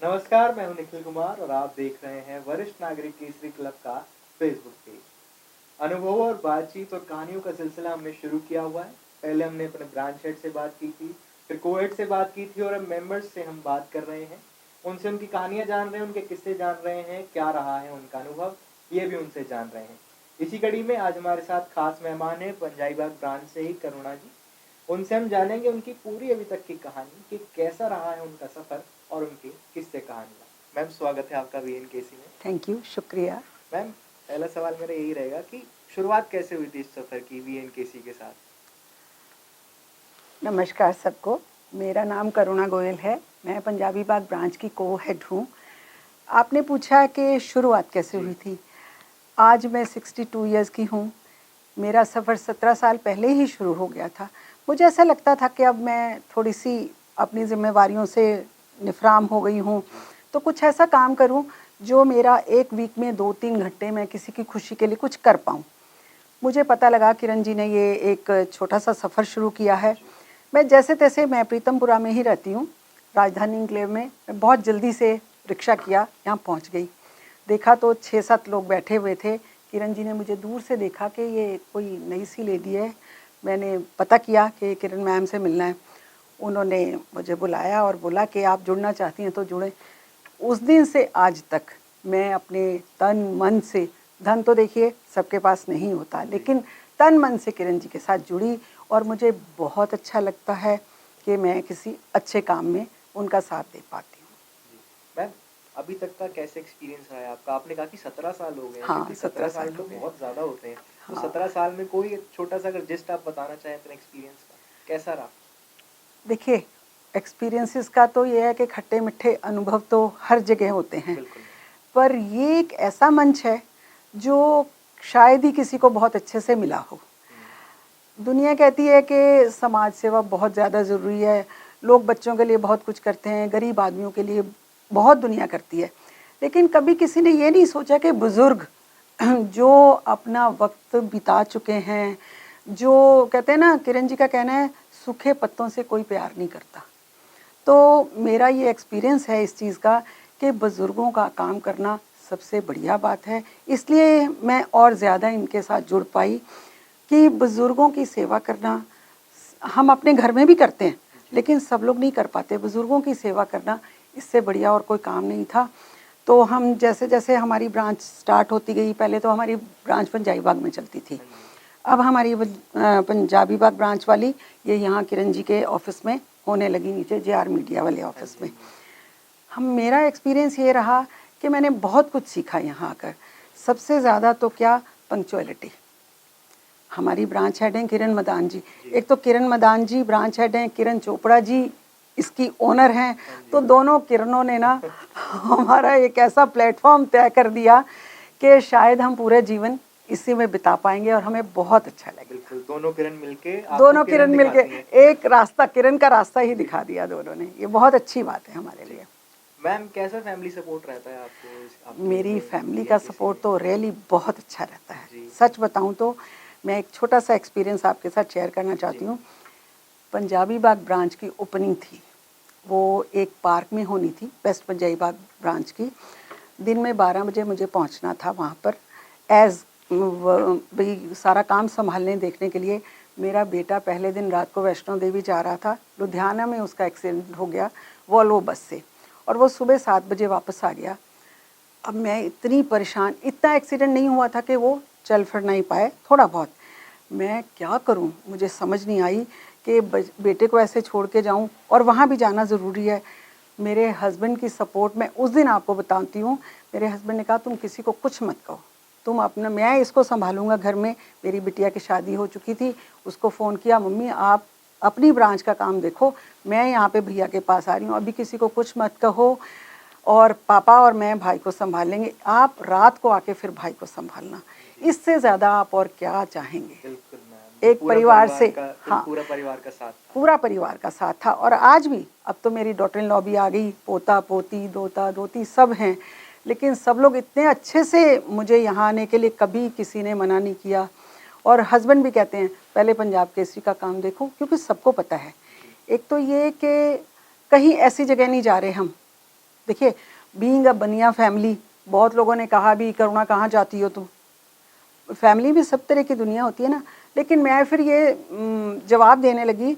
नमस्कार, मैं हूं निखिल कुमार और आप देख रहे हैं वरिष्ठ नागरिक केसरी क्लब का फेसबुक पेज। अनुभवों और बातचीत और कहानियों का सिलसिला हमने शुरू किया हुआ है। पहले हमने अपने ब्रांच हेड से बात की थी, फिर को-हेड से बात की थी और अब मेंबर्स से हम बात कर रहे हैं। उनसे उनकी कहानियां जान रहे हैं, उनके किस्से जान रहे हैं, क्या रहा है उनका अनुभव, ये भी उनसे जान रहे हैं। इसी कड़ी में आज हमारे साथ खास मेहमान हैं पंजाबी बाग ब्रांच से ही करुणा जी। उनसे हम जानेंगे उनकी पूरी अभी तक की कहानी कि कैसा रहा है उनका सफ़र और उनके किस्से कहानियाँ। मैम, स्वागत है आपका वीएनकेसी में। थैंक यू, शुक्रिया। मैम, पहला सवाल मेरा यही रहेगा कि शुरुआत कैसे हुई थी इस सफ़र की वीएनकेसी के साथ? नमस्कार सबको, मेरा नाम करुणा गोयल है। मैं पंजाबी बाग ब्रांच की को-हेड हूँ। आपने पूछा कि शुरुआत कैसे हुई थी। आज मैं 62 इयर्स की हूँ। मेरा सफ़र 17 साल पहले ही शुरू हो गया था। मुझे ऐसा लगता था कि अब मैं थोड़ी सी अपनी ज़िम्मेवारियों से निफराम हो गई हूँ, तो कुछ ऐसा काम करूँ जो मेरा एक वीक में 2-3 घंटे में किसी की खुशी के लिए कुछ कर पाऊँ। मुझे पता लगा किरण जी ने ये एक छोटा सा सफ़र शुरू किया है। मैं जैसे तैसे मैं प्रीतमपुरा में ही रहती हूँ, राजधानी एन्क्लेव में। मैं बहुत जल्दी से रिक्शा किया, यहाँ पहुँच गई। देखा तो 6-7 लोग बैठे हुए थे। किरण जी ने मुझे दूर से देखा कि ये कोई नई सी लेडी है। मैंने पता किया कि किरण मैम से मिलना है। उन्होंने मुझे बुलाया और बोला कि आप जुड़ना चाहती हैं तो जुड़ें। उस दिन से आज तक मैं अपने तन मन से, धन तो देखिए सबके पास नहीं होता, लेकिन तन मन से किरण जी के साथ जुड़ी और मुझे बहुत अच्छा लगता है कि मैं किसी अच्छे काम में उनका साथ दे पाती हूँ। मैम, अभी तक का कैसे एक्सपीरियंस रहा है आपका? आपने कहा कि 17 साल हो गए हैं, हाँ, क्योंकि 17 17 साल साल हो तो गए। बहुत ज़्यादा होते हैं। तो हाँ, 17 साल में कोई एक छोटा सा अगर जिस्ट आप बताना चाहें अपने एक्सपीरियंस का, कैसा रहा? देखिए, एक्सपीरियंसेस का तो ये है कि खट्टे मीठे अनुभव तो हर जगह होते हैं, बिल्कुल। पर ये एक ऐसा मंच है जो शायद ही किसी को बहुत अच्छे से मिला हो। दुनिया कहती है कि समाज सेवा बहुत ज़्यादा ज़रूरी है, लोग बच्चों के लिए बहुत कुछ करते हैं, गरीब आदमियों के लिए बहुत दुनिया करती है, लेकिन कभी किसी ने ये नहीं सोचा कि बुज़ुर्ग जो अपना वक्त बिता चुके हैं, जो कहते हैं ना, किरण जी का कहना है सूखे पत्तों से कोई प्यार नहीं करता। तो मेरा ये एक्सपीरियंस है इस चीज़ का कि बुज़ुर्गों का काम करना सबसे बढ़िया बात है, इसलिए मैं और ज़्यादा इनके साथ जुड़ पाई कि बुज़ुर्गों की सेवा करना हम अपने घर में भी करते हैं, लेकिन सब लोग नहीं कर पाते। बुज़ुर्गों की सेवा करना इससे बढ़िया और कोई काम नहीं था। तो हम जैसे जैसे हमारी ब्रांच स्टार्ट होती गई, पहले तो हमारी ब्रांच पंजाबी बाग में चलती थी, अब हमारी पंजाबी बाग ब्रांच वाली ये यहाँ किरण जी के ऑफिस में होने लगी, नीचे JR मीडिया वाले ऑफिस में। हम मेरा एक्सपीरियंस ये रहा कि मैंने बहुत कुछ सीखा यहाँ आकर। सबसे ज़्यादा तो क्या, पंक्चुअलिटी। हमारी ब्रांच हेड हैं किरण मदान जी। एक तो किरण मदान जी ब्रांच हेड हैं, किरण चोपड़ा जी इसकी ओनर हैं। तो दोनों किरणों ने ना हमारा एक ऐसा प्लेटफॉर्म तय कर दिया कि शायद हम पूरे जीवन इसी में बिता पाएंगे और हमें बहुत अच्छा लगेगा। बिल्कुल, दोनों किरण मिलके आपको दोनों किरण मिलके दिखाती हैं। एक रास्ता, किरण का रास्ता ही दिखा दिया दोनों ने। ये बहुत अच्छी बात है हमारे लिए। मैम, कैसा फैमिली सपोर्ट रहता है आपको आपकी मेरी फैमिली का वीएनकेसी सपोर्ट में? तो रियली बहुत अच्छा रहता है। जी। सच बताऊं तो मैं एक छोटा सा एक्सपीरियंस आपके साथ शेयर करना चाहती हूँ। पंजाबी बाग ब्रांच की ओपनिंग थी, वो एक पार्क में होनी थी, वेस्ट पंजाबी बाग ब्रांच की। दिन में 12 बजे मुझे पहुँचना था वहाँ पर एज़ भाई सारा काम संभालने देखने के लिए। मेरा बेटा पहले दिन रात को वैष्णो देवी जा रहा था, लुधियाना में उसका एक्सीडेंट हो गया वॉल्वो बस से, और वो सुबह 7 बजे वापस आ गया। अब मैं इतनी परेशान, इतना एक्सीडेंट नहीं हुआ था कि वो चल फिर नहीं पाए, थोड़ा बहुत। मैं क्या करूं, मुझे समझ नहीं आई कि बेटे को ऐसे छोड़ के जाऊं और वहाँ भी जाना ज़रूरी है। मेरे हस्बैंड की सपोर्ट, मैं उस दिन आपको बताती हूँ, मेरे हस्बैंड ने कहा तुम किसी को कुछ मत कहो, तुम अपना, मैं इसको संभालूंगा घर में। मेरी बिटिया की शादी हो चुकी थी, उसको फ़ोन किया, मम्मी आप अपनी ब्रांच का काम देखो, मैं यहाँ पे भैया के पास आ रही हूँ, अभी किसी को कुछ मत कहो, और पापा और मैं भाई को संभाल लेंगे, आप रात को आके फिर भाई को संभालना। इससे ज़्यादा आप और क्या चाहेंगे। बिल्कुल मैम, एक परिवार से, हाँ, पूरा परिवार का साथ था। पूरा परिवार का साथ था। और आज भी, अब तो मेरी डॉटर इन लॉ भी आ गई, पोता पोती दोता दोती सब हैं, लेकिन सब लोग इतने अच्छे से मुझे यहाँ आने के लिए कभी किसी ने मना नहीं किया। और हस्बैंड भी कहते हैं पहले पंजाब केसरी का काम देखो, क्योंकि सबको पता है, एक तो ये कि कहीं ऐसी जगह नहीं जा रहे हम देखिए, बीइंग अ बनिया फैमिली, बहुत लोगों ने कहा भी करुणा कहाँ जाती हो तुम, फैमिली में सब तरह की दुनिया होती है ना। लेकिन मैं फिर ये जवाब देने लगी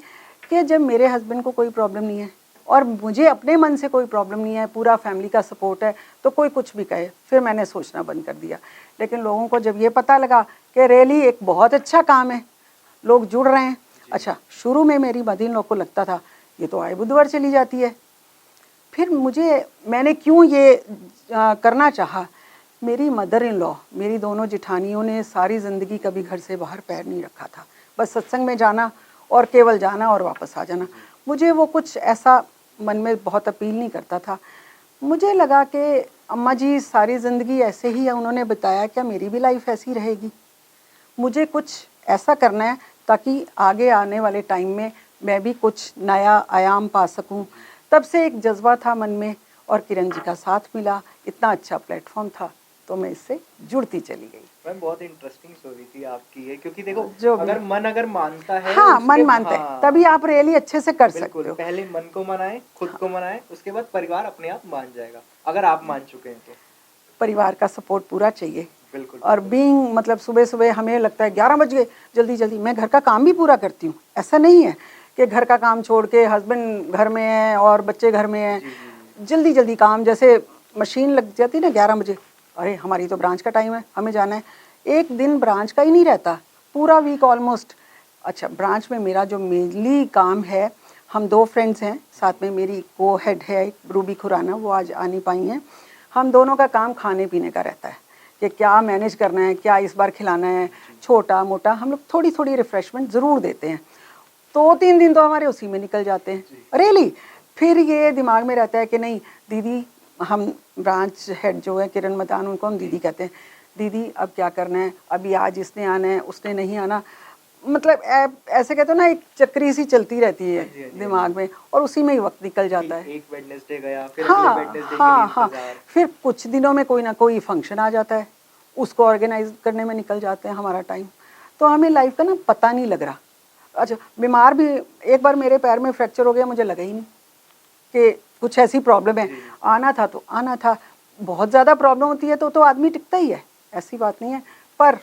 कि जब मेरे हस्बैंड को कोई प्रॉब्लम नहीं है और मुझे अपने मन से कोई प्रॉब्लम नहीं है, पूरा फैमिली का सपोर्ट है, तो कोई कुछ भी कहे, फिर मैंने सोचना बंद कर दिया। लेकिन लोगों को जब ये पता लगा कि रियली एक बहुत अच्छा काम है, लोग जुड़ रहे हैं। अच्छा, शुरू में मेरी मदर-इन-लॉ को लगता था ये तो आए बुधवार चली जाती है। फिर मैंने क्यों ये करना चाहा, मेरी मदर-इन-लॉ, मेरी दोनों जिठानियों ने सारी ज़िंदगी कभी घर से बाहर पैर नहीं रखा था, बस सत्संग में जाना और केवल जाना और वापस आ जाना। मुझे वो कुछ ऐसा मन में बहुत अपील नहीं करता था। मुझे लगा कि अम्मा जी सारी ज़िंदगी ऐसे ही है, उन्होंने बताया, क्या मेरी भी लाइफ ऐसी रहेगी? मुझे कुछ ऐसा करना है ताकि आगे आने वाले टाइम में मैं भी कुछ नया आयाम पा सकूं। तब से एक जज्बा था मन में और किरण जी का साथ मिला, इतना अच्छा प्लेटफॉर्म था, तो मैं इससे जुड़ती चली गई। मैम बहुत इंटरेस्टिंग स्टोरी थी आपकी ये, क्योंकि देखो जो अगर मानता है, हाँ, मन मानता है, हाँ, तभी आप रियली अच्छे से कर सकते हो। पहले मन को मनाए, खुद को मनाए, उसके बाद परिवार अपने आप मान जाएगा, अगर आप मान चुके हैं तो। परिवार का सपोर्ट पूरा चाहिए। बिल्कुल। और बीइंग मतलब सुबह सुबह हमें लगता है 11 बज गए, जल्दी जल्दी, मैं घर का काम भी पूरा करती हूँ। ऐसा नहीं है कि घर का काम छोड़ के हस्बैंड घर में है और बच्चे घर में हैं, जल्दी जल्दी काम, जैसे मशीन लग जाती ना 11 बजे, अरे हमारी तो ब्रांच का टाइम है, हमें जाना है। एक दिन ब्रांच का ही नहीं रहता, पूरा वीक ऑलमोस्ट। अच्छा, ब्रांच में मेरा जो मेनली काम है, हम 2 फ्रेंड्स हैं, साथ में मेरी को हेड है रूबी खुराना, वो आज आ नहीं पाई हैं। हम दोनों का काम खाने पीने का रहता है कि क्या मैनेज करना है, क्या इस बार खिलाना है, छोटा मोटा हम लोग थोड़ी थोड़ी रिफ़्रेशमेंट ज़रूर देते हैं। 2-3 दिन तो हमारे उसी में निकल जाते हैं रियली। फिर ये दिमाग में रहता है कि नहीं दीदी, हम ब्रांच हेड जो है किरण मदान, उनको हम दीदी कहते हैं, दीदी अब क्या करना है, अभी आज इसने आना है, उसने नहीं आना, मतलब ऐसे कहते हो ना, एक चक्री सी चलती रहती है दिमाग में और उसी में ही वक्त निकल जाता है। एक वेडनेसडे गया, फिर हाँ, अगले वेडनेसडे के लिए हाँ, इंतजार। फिर कुछ दिनों में कोई ना कोई फंक्शन आ जाता है, उसको ऑर्गेनाइज करने में निकल जाते हैं हमारा टाइम, तो हमें लाइफ का ना पता नहीं लग रहा। अच्छा, बीमार भी, एक बार मेरे पैर में फ्रैक्चर हो गया, मुझे लगा ही नहीं कि कुछ ऐसी प्रॉब्लम है। आना था तो आना था, बहुत ज़्यादा प्रॉब्लम होती है तो आदमी टिकता ही है, ऐसी बात नहीं है, पर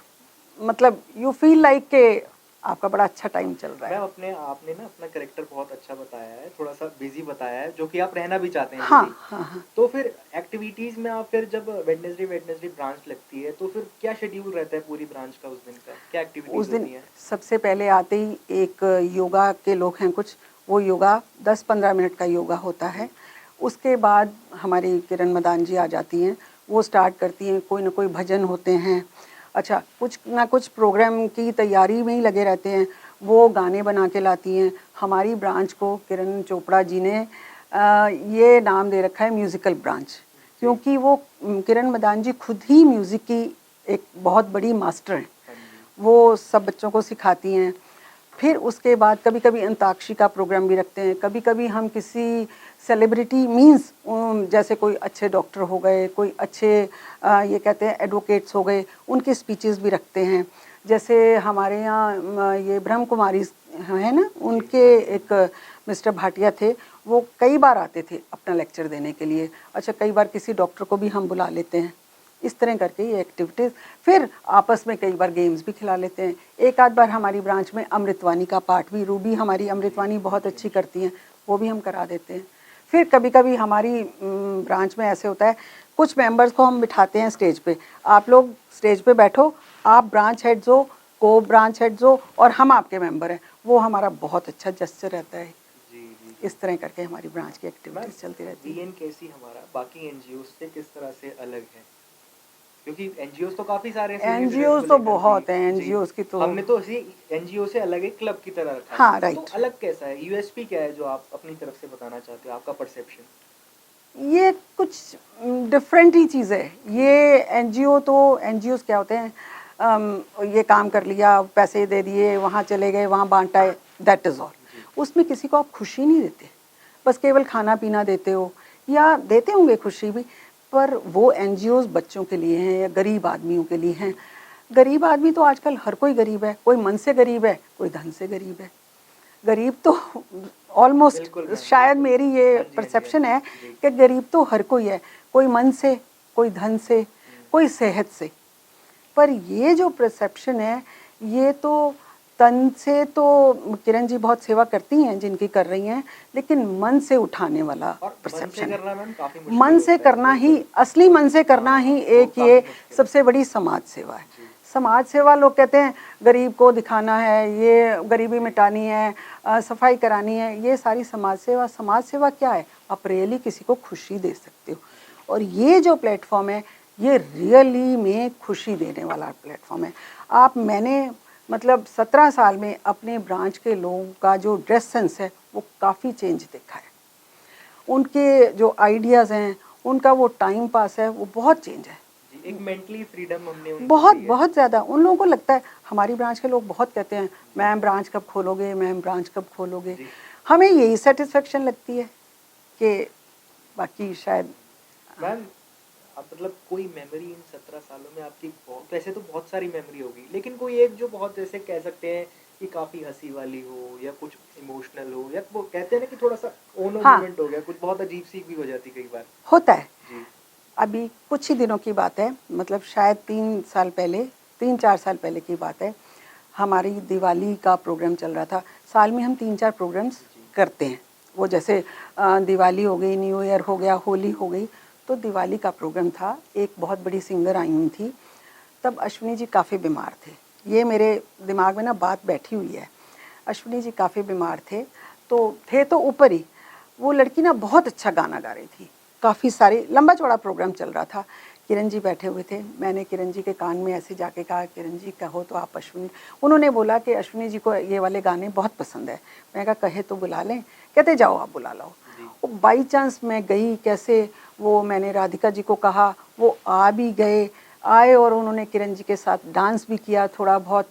मतलब यू फील लाइक के आपका बड़ा अच्छा टाइम चल रहा है। मैम आपने ना अपना कैरेक्टर बहुत अच्छा बताया है, थोड़ा सा बिजी बताया है, जो कि आप रहना भी चाहते हैं। हाँ, हाँ, हाँ। तो फिर एक्टिविटीज में आप फिर जब वेडनेसडे ब्रांच लगती है तो फिर क्या शेड्यूल रहता है पूरी ब्रांच का उस दिन का, क्या एक्टिविटीज उस दिन होती है? सबसे पहले आते ही एक योगा के लोग हैं कुछ, वो योगा 10-15 मिनट का योगा होता है। उसके बाद हमारी किरण मदान जी आ जाती हैं, वो स्टार्ट करती हैं, कोई ना कोई भजन होते हैं। अच्छा, कुछ ना कुछ प्रोग्राम की तैयारी में ही लगे रहते हैं, वो गाने बना के लाती हैं। हमारी ब्रांच को किरण चोपड़ा जी ने ये नाम दे रखा है म्यूज़िकल ब्रांच, क्योंकि वो किरण मदान जी खुद ही म्यूज़िक की एक बहुत बड़ी मास्टर हैं, वो सब बच्चों को सिखाती हैं। फिर उसके बाद कभी कभी अंताक्षरी का प्रोग्राम भी रखते हैं, कभी कभी हम किसी सेलिब्रिटी मींस जैसे कोई अच्छे डॉक्टर हो गए, कोई अच्छे ये कहते हैं एडवोकेट्स हो गए, उनके स्पीचेस भी रखते हैं। जैसे हमारे यहाँ ये ब्रह्म कुमारी है ना, उनके एक मिस्टर भाटिया थे, वो कई बार आते थे अपना लेक्चर देने के लिए। अच्छा, कई बार किसी डॉक्टर को भी हम बुला लेते हैं, इस तरह करके ये एक्टिविटीज़। फिर आपस में कई बार गेम्स भी खिला लेते हैं। एक आध बार हमारी ब्रांच में अमृतवाणी का पाठ भी, रूबी हमारी अमृतवाणी बहुत अच्छी करती हैं, वो भी हम करा देते हैं। फिर कभी कभी हमारी ब्रांच में ऐसे होता है, कुछ मेंबर्स को हम बिठाते हैं स्टेज पे, आप लोग स्टेज पे बैठो, आप ब्रांच हेड्स हो, को ब्रांच हेड्स हो और हम आपके मेंबर हैं, वो हमारा बहुत अच्छा जेस्चर रहता है। इस तरह करके हमारी ब्रांच की एक्टिविटीज़ चलती रहती है। बीएनकेसी हमारा बाकी एनजीओ से किस तरह से अलग है? क्योंकि एनजीओ तो काफी सारे हैं, एनजीओ तो बहुत हैं, एनजीओ की तो हमने तो इसी एनजीओ से अलग एक क्लब की तरह रखा है। हाँ, राइट। तो अलग कैसा है, यूएसपी क्या है जो आप अपनी तरफ से बताना चाहते हो, आपका परसेप्शन? ये कुछ डिफरेंट ही चीज़ है। ये एनजीओ तो एनजीओ क्या होते हैं, ये काम कर लिया, पैसे दे दिए, वहाँ चले गए, वहाँ बांटा है, दैट इज़ ऑल। उसमें किसी को आप खुशी नहीं देते, बस केवल खाना पीना देते हो, या देते होंगे खुशी भी, पर वो एनजीओज़ बच्चों के लिए हैं या गरीब आदमियों के लिए हैं। गरीब आदमी तो आजकल हर कोई गरीब है, कोई मन से गरीब है, कोई धन से गरीब है। गरीब तो ऑलमोस्ट बिल्कुल मैम, शायद बिल्कुल। मेरी ये हाँ जी, हाँ जी, परसेप्शन हाँ है जी, जी। कि गरीब तो हर कोई है, कोई मन से, कोई धन से, कोई सेहत से। पर ये जो परसेप्शन है, ये तो तन से तो किरण जी बहुत सेवा करती हैं जिनकी कर रही हैं, लेकिन मन से उठाने वाला और मन से परसेप्शन है। करना मैम काफ़ी मुश्किल मन से होता है, करना ही, बिल्कुल। असली मन से करना ही वो एक काफ़ी ये मुश्किल है। सबसे बड़ी समाज सेवा है। जी। समाज सेवा लोग कहते हैं गरीब को दिखाना है, ये गरीबी मिटानी है, सफाई करानी है, ये सारी समाज सेवा। समाज सेवा क्या है? आप रियली किसी को खुशी दे सकते हो, और ये जो प्लेटफॉर्म है ये रियली में खुशी देने वाला प्लेटफॉर्म है। आप मैंने मतलब 17 साल में अपने ब्रांच के लोगों का जो ड्रेस सेंस है वो काफ़ी चेंज देखा है। उनके जो आइडियाज़ हैं, उनका वो टाइम पास है, वो बहुत चेंज है। जी, एक मेंटली फ्रीडम हमने उनको बहुत दी है। बहुत ज़्यादा उन लोगों को लगता है। हमारी ब्रांच के लोग बहुत कहते हैं, मैम ब्रांच कब खोलोगे, मैम ब्रांच कब खोलोगे। जी। हमें यही सेटिस्फेक्शन लगती है कि बाकी शायद मैम, आप मतलब कोई मेमोरी इन 17 सालों में आपकी बहुत, वैसे तो बहुत सारी मेमोरी होगी, लेकिन कोई एक जो बहुत जैसे कह सकते हैं कि काफ़ी हँसी वाली हो या कुछ इमोशनल हो, या वो कहते हैं ना कि थोड़ा-सा ओनो हाँ, मोमेंट हो गया, कुछ बहुत अजीब-सी भी हो जाती कई बार? होता है। जी। अभी कुछ ही दिनों की बात है, मतलब शायद 3 साल पहले, 3-4 साल पहले की बात है। हमारी दिवाली का प्रोग्राम चल रहा था। साल में हम 3-4 प्रोग्राम्स जी। करते हैं। वो जैसे दिवाली हो गई, न्यू ईयर हो गया, होली हो गई। तो दिवाली का प्रोग्राम था, एक बहुत बड़ी सिंगर आई हुई थी। तब अश्विनी जी काफ़ी बीमार थे। ये मेरे दिमाग में ना बात बैठी हुई है। अश्विनी जी काफ़ी बीमार थे, तो ऊपर ही। वो लड़की ना बहुत अच्छा गाना गा रही थी। काफ़ी सारी लंबा चौड़ा प्रोग्राम चल रहा था। किरण जी बैठे हुए थे। मैंने किरण जी के कान में ऐसे जाके कहा, किरण जी कहो तो आप अश्विनी। उन्होंने बोला कि अश्विनी जी को ये वाले गाने बहुत पसंद है। मैं कहा कहे तो बुला लें। कहते जाओ आप बुला लो। जी। वो बाई चांस मैं गई कैसे, वो मैंने राधिका जी को कहा, वो आ भी गए। आए और उन्होंने किरण जी के साथ डांस भी किया थोड़ा बहुत।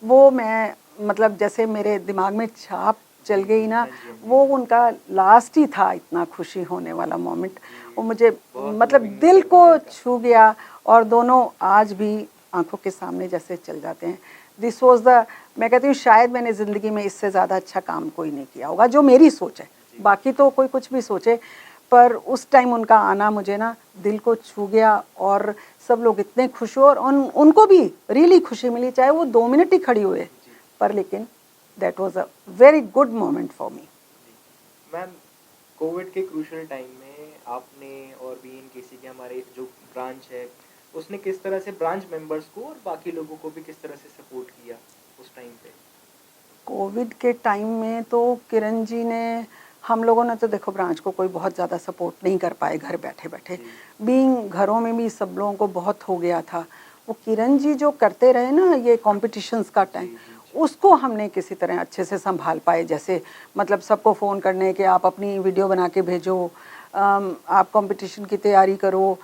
वो मैं मतलब जैसे मेरे दिमाग में छाप चल जी, गई जी। ना, हाँ जी, हाँ जी। वो उनका लास्ट ही था इतना खुशी होने वाला मोमेंट। वो जी, मुझे बहुत मतलब मूविंग दिल मोमेंट को होता है इनका। छू गया, और दोनों आज भी आंखों के सामने जैसे चल जाते हैं। दिस वॉज द, मैं कहती हूँ शायद मैंने ज़िंदगी में इससे ज़्यादा अच्छा काम कोई नहीं किया होगा, जो मेरी सोच है। जी। बाकी तो कोई कुछ भी सोचे, पर उस टाइम उनका आना मुझे ना दिल को छू गया, और सब लोग इतने खुश हुए, और उनको भी रियली खुशी मिली, चाहे वो 2 मिनट ही खड़ी हुए, जी। पर लेकिन that was a very good moment for me. जी। मैम, कोविड के क्रूशियल टाइम में आपने और बीएनकेसी के हमारे जो ब्रांच है, उसने किस तरह से ब्रांच मेंबर्स को और बाकी लोगों को भी किस तरह से सपोर्ट किया उस टाइम पे? कोविड के टाइम में तो किरण जी ने, हम लोगों ने तो देखो ब्रांच को कोई बहुत ज़्यादा सपोर्ट नहीं कर पाए घर बैठे बैठे। जी। बीइंग घरों में भी सब लोगों को बहुत हो गया था। वो किरण जी जो करते रहे ना ये कॉम्पिटिशन्स का टाइम, जी, जी, जी। उसको हमने किसी तरह अच्छे से संभाल पाए। जैसे मतलब सबको फ़ोन करने कि आप अपनी वीडियो बना के भेजो, आप कंपटीशन की तैयारी करो।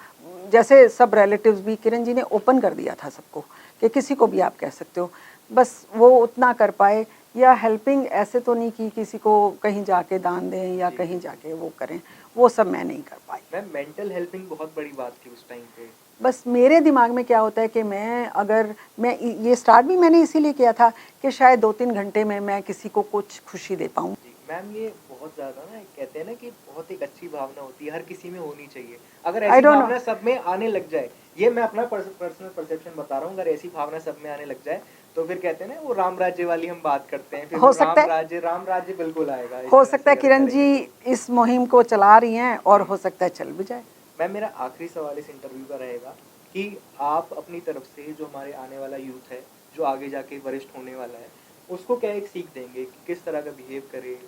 जैसे सब रिलेटिव्स भी किरण जी ने ओपन कर दिया था सबको कि किसी को भी आप कह सकते हो। बस वो उतना कर पाए, या हेल्पिंग ऐसे तो नहीं कि किसी को कहीं जाके दान दें या जी, कहीं जी, जी। जाके वो करें, वो सब मैं नहीं कर पाई। मैम, मेंटल हेल्पिंग बहुत बड़ी बात थी उस टाइम पे। बस मेरे दिमाग में क्या होता है कि मैं अगर मैं ये स्टार्ट भी मैंने इसीलिए किया था कि शायद 2-3 घंटे में मैं किसी को कुछ खुशी दे पाऊँ। जी, मैम, ये बहुत ज़्यादा ना कहते हैं ना कि बहुत एक अच्छी भावना होती है, हर किसी में होनी चाहिए। अगर आई ऐसी डोंट नो। भावना सब में आने लग जाए, ये मैं अपना पर्सनल परसेप्शन बता रहा हूँ, अगर ऐसी भावना सब में आने लग जाए, तो फिर कहते हैं ना वो राम राज्य वाली हम बात करते हैं, फिर हो वो सकता है, राम राज्य बिल्कुल आएगा इस हो तरह सकता से है अगर किरण जी करेंगे तो। इस मुहिम को चला रही हैं, और जी। हो सकता है चल भी जाए। मैम, मेरा आखिरी सवाल इस इंटरव्यू का रहेगा कि आप अपनी तरफ से जो हमारे आने वाला यूथ है, जो आगे जाके वरिष्ठ होने वाला है, उसको क्या एक सीख देंगे कि किस तरह का बिहेव करे,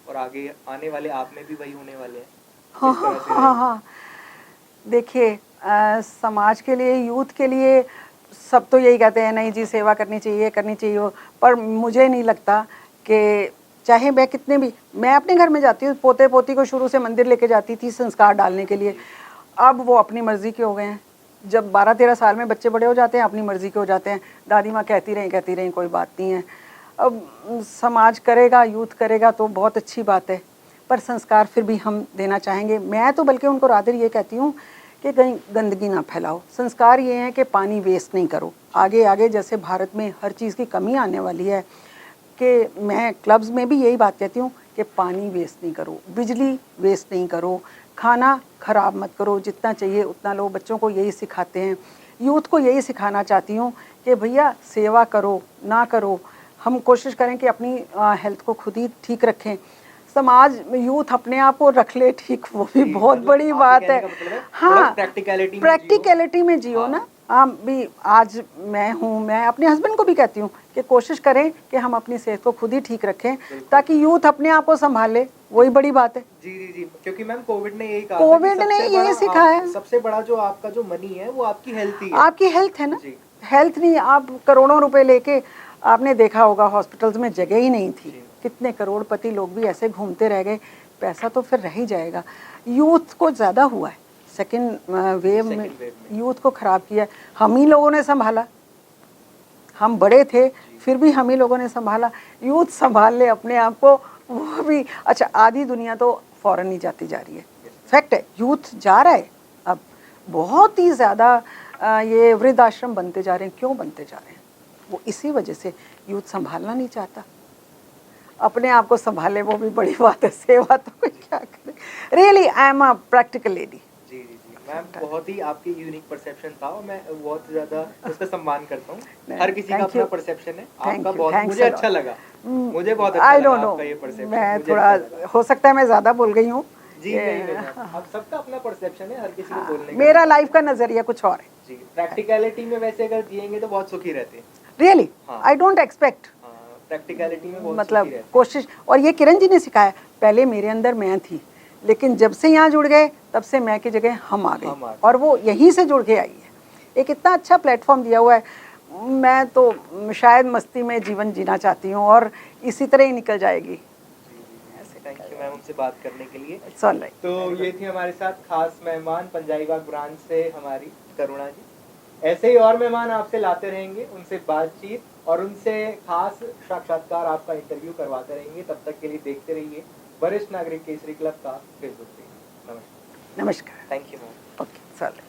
और आगे आने वाले आप में भी वही होने वाले हैं, हाँ किस हाँ तरह से हाँ हाँ रहे? हाँ। देखिए समाज के लिए, यूथ के लिए सब तो यही कहते हैं नहीं जी सेवा करनी चाहिए वो। पर मुझे नहीं लगता कि चाहे मैं कितने भी, मैं अपने घर में जाती हूँ, पोते पोती को शुरू से मंदिर लेके जाती थी संस्कार डालने के लिए। जी। अब वो अपनी मर्जी के हो गए हैं। जब 12-13 साल में बच्चे बड़े हो जाते हैं अपनी मर्जी के हो जाते हैं। दादी माँ कहती रहें कोई बात नहीं है। अब समाज करेगा, यूथ करेगा तो बहुत अच्छी बात है, पर संस्कार फिर भी हम देना चाहेंगे। मैं तो बल्कि उनको रादर ये कहती हूँ कि कहीं गंदगी ना फैलाओ। संस्कार ये है कि पानी वेस्ट नहीं करो। आगे आगे जैसे भारत में हर चीज़ की कमी आने वाली है, कि मैं क्लब्स में भी यही बात कहती हूँ कि पानी वेस्ट नहीं करो, बिजली वेस्ट नहीं करो, खाना ख़राब मत करो, जितना चाहिए उतना लो। बच्चों को यही सिखाते हैं, यूथ को यही सिखाना चाहती हूँ कि भैया सेवा करो ना करो, हम कोशिश करें कि अपनी हेल्थ को खुद ही ठीक रखें। समाज यूथ अपने आप को रख ले ठीक, वो भी बहुत बड़ी बात है। हाँ, प्रैक्टिकलिटी में जियो ना। आप भी, आज मैं हूँ, मैं अपने हस्बैंड को भी कहती हूँ कि कोशिश करें कि हम अपनी सेहत को खुद ही ठीक रखें ताकि यूथ अपने आप को संभाले, वही बड़ी बात है। जी जी जी, क्योंकि मैम कोविड ने यही कहा, कोविड ने यही सिखाया, सबसे बड़ा जो आपका जो मनी है वो आपकी हेल्थ ही है। आपकी हेल्थ है ना, हेल्थ नहीं, आप करोड़ों रुपए लेके, आपने देखा होगा हॉस्पिटल्स में जगह ही नहीं थी, कितने करोड़पति लोग भी ऐसे घूमते रह गए, पैसा तो फिर रह ही जाएगा। यूथ को ज़्यादा हुआ है, सेकेंड वेव में यूथ को ख़राब किया, हम ही लोगों ने संभाला, हम बड़े थे फिर भी हम ही लोगों ने संभाला। यूथ संभाल ले अपने आप को, वो भी अच्छा। आधी दुनिया तो फॉरेन ही जाती जा रही है, फैक्ट है, यूथ जा रहा है अब, बहुत ही ज़्यादा ये वृद्धाश्रम बनते जा रहे हैं। क्यों बनते जा रहे हैं? वो इसी वजह से, यूथ संभालना नहीं चाहता, अपने आप को संभाले, वो भी बड़ी बात है। सेवा तो कोई क्या करे। Really I am a practical lady. जी जी जी मैम, बहुत ही आपकी यूनिक परसेप्शन था और मैं बहुत ज़्यादा उसका सम्मान करता हूँ। हर किसी का अपना परसेप्शन है, आपका बहुत मुझे अच्छा लगा, मुझे बहुत अच्छा लगा आपका ये परसेप्शन। मैं थोड़ा, हो सकता है मैं ज़्यादा बोल गई हूँ। जी नहीं, अब सबका अपना परसेप्शन है, हर किसी को बोलने का। मेरा लाइफ का नज़रिया कुछ और है। जी, प्रैक्टिकलिटी में वैसे अगर जिएंगे तो बहुत सुखी रहते हैं। Really I don't expect, practicality में बहुत मतलब कोशिश। और ये किरण जी ने सिखाया, पहले मेरे अंदर मैं थी, लेकिन जब से यहाँ जुड़ गए तब से मैं की जगह हम आ गए, और वो यहीं से जुड़ के आई है। एक इतना अच्छा प्लेटफॉर्म दिया हुआ है, मैं तो शायद मस्ती में जीवन जीना चाहती हूँ और इसी तरह ही निकल जाएगी। थैंक यू मैम उनसे बात करने के लिए। Right. तो ये थी हमारे साथ खास मेहमान पंजाईबाग ब्रांच से हमारी करुणा जी। ऐसे ही और मेहमान आपसे लाते रहेंगे, उनसे बातचीत और उनसे खास साक्षात्कार, आपका इंटरव्यू करवाते रहेंगे। तब तक के लिए देखते रहिए वरिष्ठ नागरिक केसरी क्लब का फेसबुक पेज। नमस्कार। नमस्कार। Thank you ma'am. ओके, चल।